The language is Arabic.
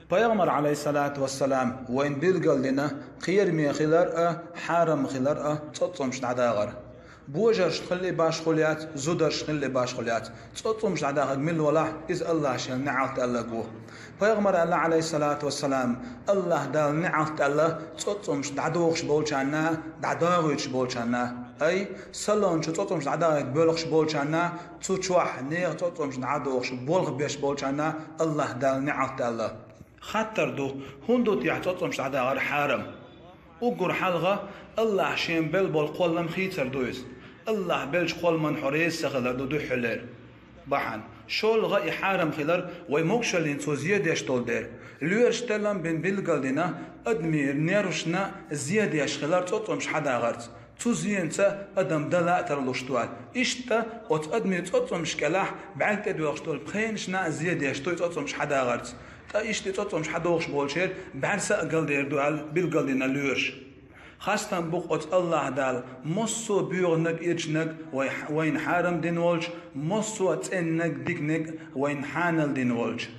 Peygamber aleyhissalatu vesselam وين بيلقل لنا خير مي خلار حرم خلار تصومش عداغر بوجرش خلي باش خليات زودرش خلي باش خليات تصومش عداغر من ولا إز الله شل نعلت الله جوه Peygamber Allah aleyhissalatu vesselam Allah dal نعلت الله تصومش دعوش بولشانا دعوش بولشانا أي سلون شو تصومش عداغر بولخش بولشانا تشوح نير تصومش دعوش بولخ بيش بولشانا الله دال نعلت الله خاطر دو هندو تيعتصم شعدا غير حارم وقر حلغة الله شين بل بول قول خيتر دويس الله بلش قول من حريس سخلر دو حلر بحن شول غا حارم خلر ويموكشلين سو زيادة يشتول دير ليرش تلم بين بلغالدنا ادمير نيرشنا زيادة يشخلر تصوم شحدا غرت تزينتا ادم دلا ترلوشتوال اشتا ات ادمير تصوم شكلاح بعد تدوخشتول بخينشنا زيادة يشتول تصوم شحدا غرت إيش تتصوم حدوش بولشير بعرسة قل دير دوال بالقلنا ليرش خاصة بقت الله دال مصو بيغنك إيرشنك وين حارم دين ولش مصو تنك ديكنك وين حانل دين ولش